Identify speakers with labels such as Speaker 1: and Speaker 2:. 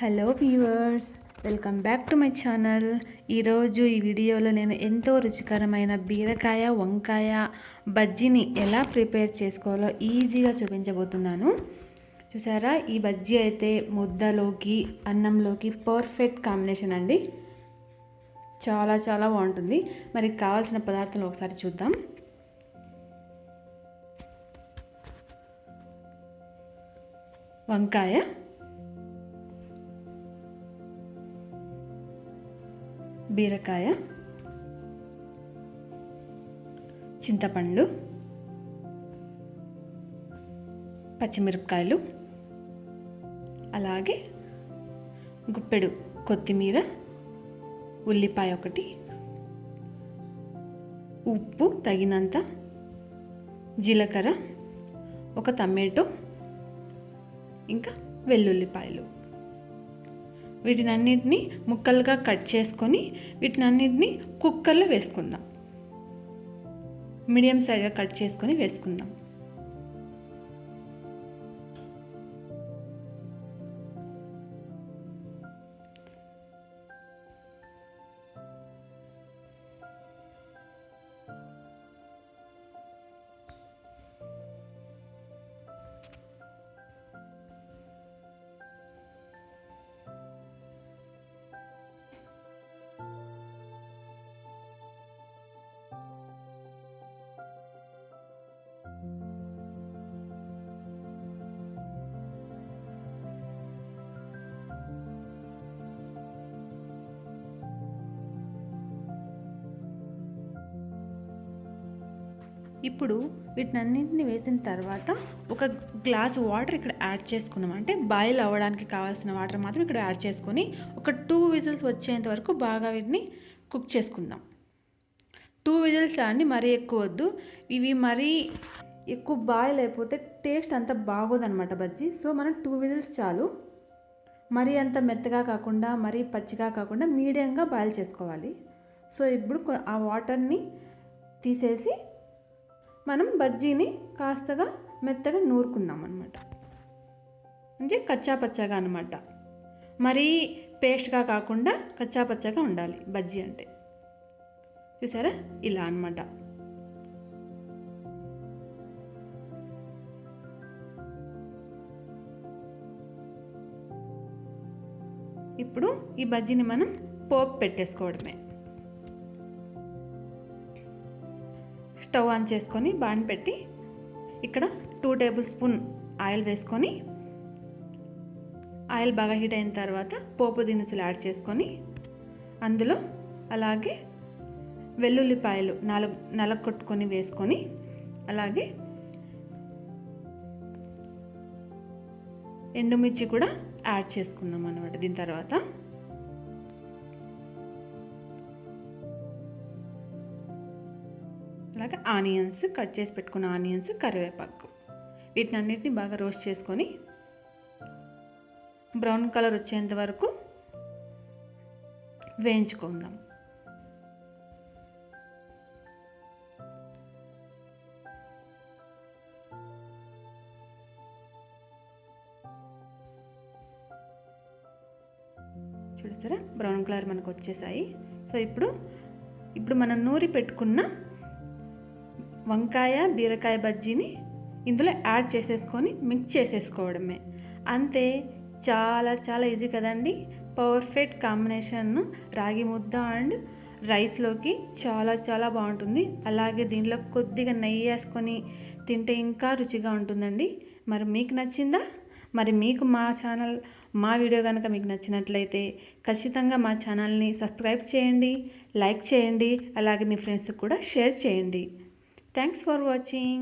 Speaker 1: Hello viewers, welcome back to my channel. ఈరోజు ఈ వీడియోలో నేను ఎంతో రుచికరమైన బీరకాయ వంకాయ బజ్జీని ఎలా ప్రిపేర్ చేసుకోవాలో ఈజీగా చూపించబోతున్నాను. చూసారా, ఈ బజ్జీ అయితే ముద్దలోకి అన్నంలోకి పర్ఫెక్ట్ కాంబినేషన్ అండి. చాలా చాలా బాగుంటుంది. మరి కావాల్సిన పదార్థాలు ఒకసారి చూద్దాం. వంకాయ, బీరకాయ, చింతపండు, పచ్చిమిరపకాయలు, అలాగే గుప్పెడు కొత్తిమీర, ఉల్లిపాయ ఒకటి, ఉప్పు తగినంత, జీలకర్ర, ఒక టమాటో, ఇంకా వెల్లుల్లిపాయలు. వీటినన్నిటిని ముక్కలుగా కట్ చేసుకొని వీటినన్నిటిని కుక్కర్లో వేసుకుందాం. మీడియం సైజ్గా కట్ చేసుకొని వేసుకుందాం. ఇప్పుడు వీటినన్నింటిని వేసిన తర్వాత ఒక గ్లాస్ వాటర్ ఇక్కడ యాడ్ చేసుకున్నాం. అంటే బాయిల్ అవ్వడానికి కావాల్సిన వాటర్ మాత్రం ఇక్కడ యాడ్ చేసుకొని ఒక 2 విజిల్స్ వచ్చేంత వరకు బాగా వీటిని కుక్ చేసుకుందాం. 2 విజిల్స్ అండి, మరీ ఎక్కువ వద్దు. ఇవి మరీ ఎక్కువ బాయిల్ అయిపోతే టేస్ట్ అంత బాగోదన్నమాట బజ్జీ. సో మనం 2 విజిల్స్ చాలు. మరీ అంత మెత్తగా కాకుండా మరీ పచ్చిగా కాకుండా మీడియంగా బాయిల్ చేసుకోవాలి. సో ఇప్పుడు ఆ వాటర్ని తీసేసి మనం బజ్జీని కాస్తగా మెత్తగా నూరుకుందాం అన్నమాట. అంటే కచ్చా పచ్చగా అన్నమాట. మరీ పేస్ట్గా కాకుండా కచ్చా పచ్చగా ఉండాలి బజ్జీ అంటే. చూసారా, ఇలా అన్నమాట. ఇప్పుడు ఈ బజ్జీని మనం పోపు పెట్టేసుకోవడమే. స్టవ్ ఆన్ చేసుకొని బాండ్ పెట్టి ఇక్కడ 2 టేబుల్ స్పూన్ ఆయిల్ వేసుకొని ఆయిల్ బాగా హీట్ అయిన తర్వాత పోపు దినుసులు యాడ్ చేసుకొని అందులో అలాగే వెల్లుల్లిపాయలు 4 నలగొట్టుకొని వేసుకొని అలాగే ఎండుమిర్చి కూడా యాడ్ చేసుకున్నాం అన్నమాట. దీని తర్వాత అలాగే ఆనియన్స్, కట్ చేసి పెట్టుకున్న ఆనియన్స్, కరివేపాకు, వీటినన్నిటిని బాగా రోస్ట్ చేసుకొని బ్రౌన్ కలర్ వచ్చేంత వరకు వేయించుకుందాం. చూడసారా, బ్రౌన్ కలర్ మనకు వచ్చేసాయి. సో ఇప్పుడు మనం నూరి పెట్టుకున్న వంకాయ బీరకాయ బజ్జీని ఇందులో యాడ్ చేసేసుకొని మిక్స్ చేసేసుకోవడమే. అంతే, చాలా చాలా ఈజీ కదండి. పర్ఫెక్ట్ కాంబినేషన్ రాగి ముద్ద అండ్ రైస్లోకి చాలా చాలా బాగుంటుంది. అలాగే దీనిలో కొద్దిగా నెయ్యి వేసుకొని తింటే ఇంకా రుచిగా ఉంటుందండి. మరి మీకు నచ్చిందా? మరి మీకు మా వీడియో కనుక మీకు నచ్చినట్లయితే ఖచ్చితంగా మా ఛానల్ని సబ్స్క్రైబ్ చేయండి, లైక్ చేయండి, అలాగే మీ ఫ్రెండ్స్కి కూడా షేర్ చేయండి. Thanks for watching.